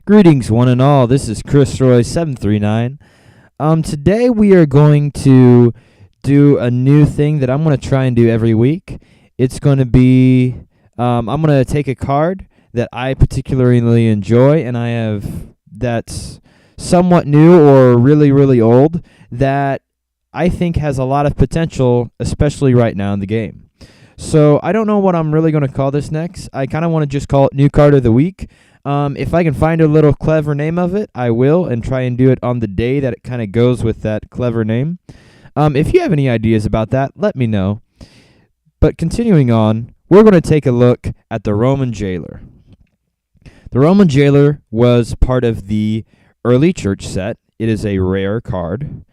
Greetings, one and all. This is Chris Roy 739. Today we are going to do a new thing that I'm going to try and do every week. It's going to be I'm going to take a card that I particularly enjoy, and I have that's somewhat new or really, really old that I think has a lot of potential, especially right now in the game. So I don't know what I'm really going to call this next. I kind of want to just call it New Card of the Week. If I can find a little clever name of it, I will, and try and do it on the day that it kind of goes with that clever name. If you have any ideas about that, let me know. But continuing on, we're going to take a look at the Roman Jailer. The Roman Jailer was part of the early church set. It is a rare card.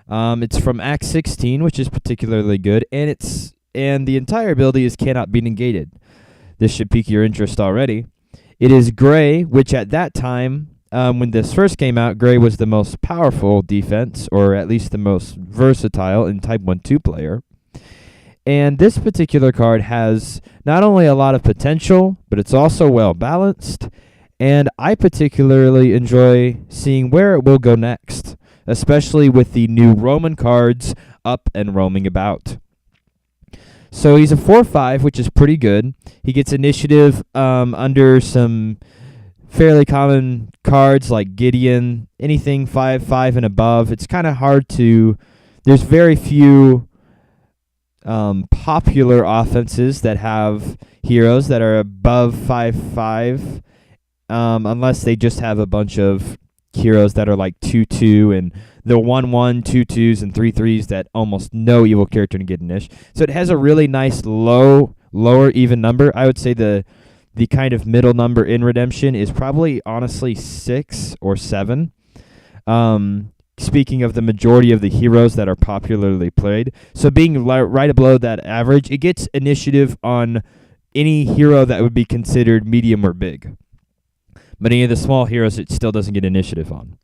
It's from Act 16, which is particularly good, and the entire ability is cannot be negated. This should pique your interest already. It is gray, which at that time, when this first came out, gray was the most powerful defense, or at least the most versatile in Type 1-2 player. And this particular card has not only a lot of potential, but it's also well balanced. And I particularly enjoy seeing where it will go next, especially with the new Roman cards up and roaming about. So he's a 4/5, which is pretty good. He gets initiative under some fairly common cards like Gideon, anything 5/5 and above. It's kind of hard to... There's very few popular offenses that have heroes that are above 5/5, unless they just have a bunch of heroes that are like 2/2 and the 1/1, 2/2s, and 3/3s that almost no evil character can get initiative. So it has a really nice lower even number. I would say the kind of middle number in Redemption is probably honestly 6 or 7. Speaking of the majority of the heroes that are popularly played. So being right below that average, it gets initiative on any hero that would be considered medium or big. But any of the small heroes, it still doesn't get initiative on.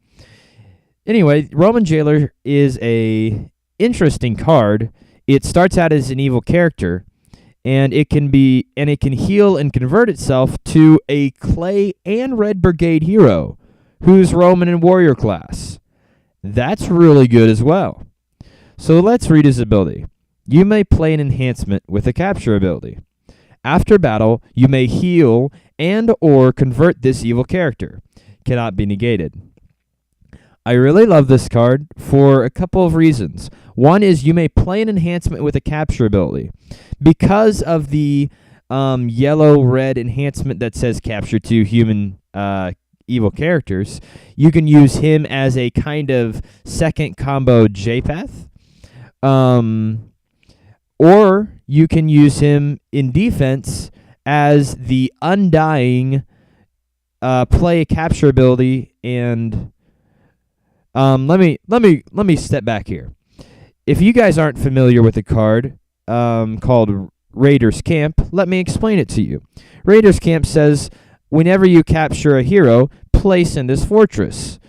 Anyway, Roman Jailer is a interesting card. It starts out as an evil character, and it can heal and convert itself to a Clay and Red Brigade hero who's Roman and warrior class. That's really good as well. So let's read his ability. You may play an enhancement with a capture ability. After battle, you may heal and or convert this evil character. Cannot be negated. I really love this card for a couple of reasons. One is you may play an enhancement with a capture ability. Because of the yellow-red enhancement that says capture 2 human evil characters, you can use him as a kind of second combo J-Path. Or you can use him in defense as the undying play a capture ability. And let me step back here. If you guys aren't familiar with a card called Raiders Camp, let me explain it to you. Raiders Camp says whenever you capture a hero, place in this fortress.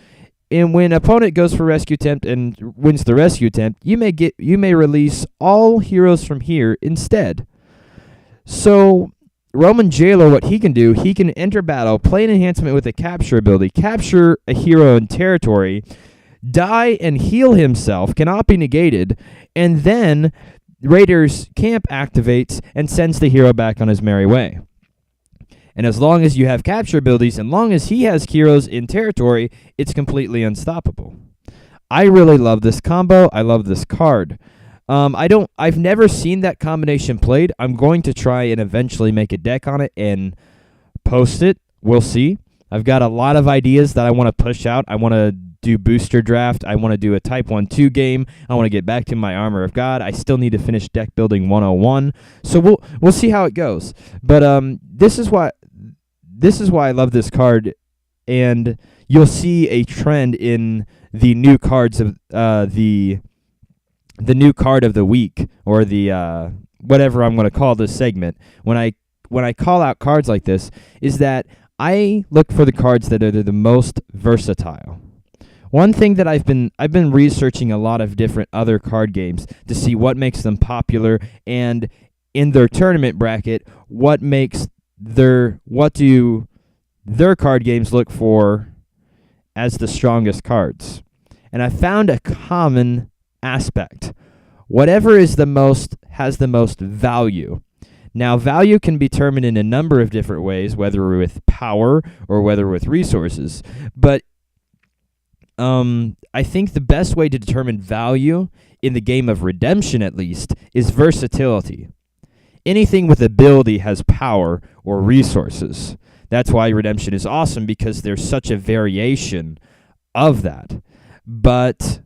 And when opponent goes for rescue attempt and wins the rescue attempt, you may release all heroes from here instead. So Roman Jailer, what he can do, he can enter battle, play an enhancement with a capture ability, capture a hero in territory, die and heal himself, cannot be negated, and then Raiders Camp activates and sends the hero back on his merry way. And as long as you have capture abilities, and long as he has heroes in territory, it's completely unstoppable. I really love this combo. I love this card. I've never seen that combination played. I'm going to try and eventually make a deck on it and post it. We'll see. I've got a lot of ideas that I want to push out. I want to do booster draft. I want to do a Type 1-2 game. I want to get back to my Armor of God. I still need to finish deck building 101. So we'll see how it goes. But this is why I love this card, and you'll see a trend in the new cards of the new card of the week, or the whatever I'm going to call this segment. When I call out cards like this, is that I look for the cards that are the most versatile. One thing that I've been researching a lot of different other card games to see what makes them popular, and in their tournament bracket, what do their card games look for as the strongest cards. And I found a common aspect. Whatever has the most value. Now, value can be determined in a number of different ways, whether with power or whether with resources. But I think the best way to determine value in the game of redemption, at least, is versatility. Anything with ability has power or resources. That's why redemption is awesome, because there's such a variation of that. But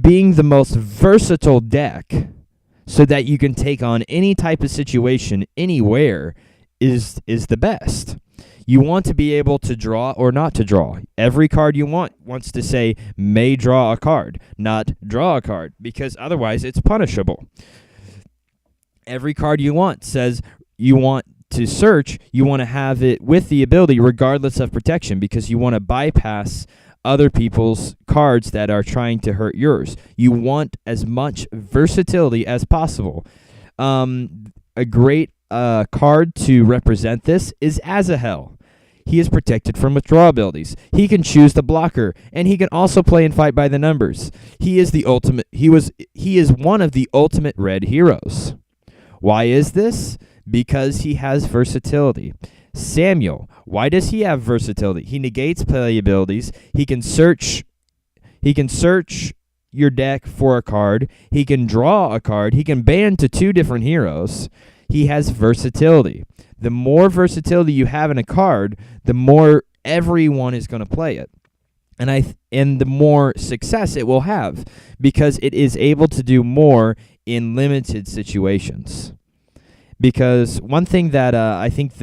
being the most versatile deck so that you can take on any type of situation anywhere is the best. You want to be able to draw or not to draw. Every card you want wants to say may draw a card, not draw a card, because otherwise it's punishable. Every card you want says you want to search, you want to have it with the ability regardless of protection, because you want to bypass other people's cards that are trying to hurt yours. You want as much versatility as possible. A great card to represent this is Azahel. He is protected from withdrawal abilities. He can choose the blocker, and he can also play and fight by the numbers. He is one of the ultimate red heroes. Why is this? Because he has versatility. Samuel, why does he have versatility? He negates play abilities. He can search your deck for a card. He can draw a card. He can ban to 2 different heroes. He has versatility. The more versatility you have in a card, the more everyone is going to play it. And the more success it will have, because it is able to do more in limited situations. Because one thing that I think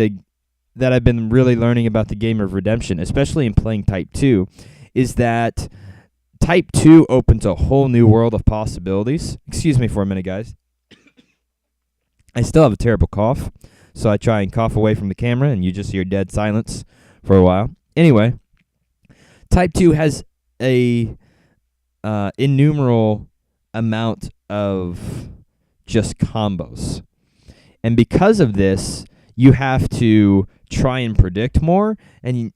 that I've been really learning about the game of redemption, especially in playing Type 2, is that Type 2 opens a whole new world of possibilities. Excuse me for a minute, guys. I still have a terrible cough, so I try and cough away from the camera, and you just hear dead silence for a while. Anyway, Type 2 has a innumerable amount of just combos. And because of this, you have to try and predict more, and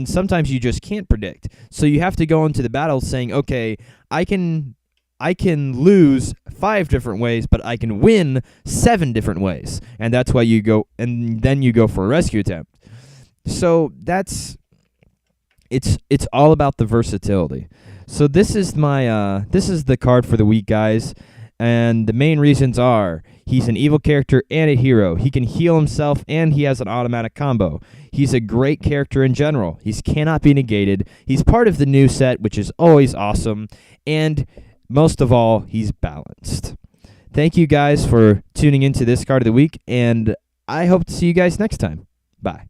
sometimes you just can't predict. So you have to go into the battle saying, okay, I can lose 5 different ways, but I can win 7 different ways. And that's why you go, and then you go for a rescue attempt. So it's all about the versatility. So this is the card for the week, guys. And the main reasons are, he's an evil character and a hero. He can heal himself, and he has an automatic combo. He's a great character in general. He cannot be negated. He's part of the new set, which is always awesome. And most of all, he's balanced. Thank you guys for tuning into this card of the week, and I hope to see you guys next time. Bye.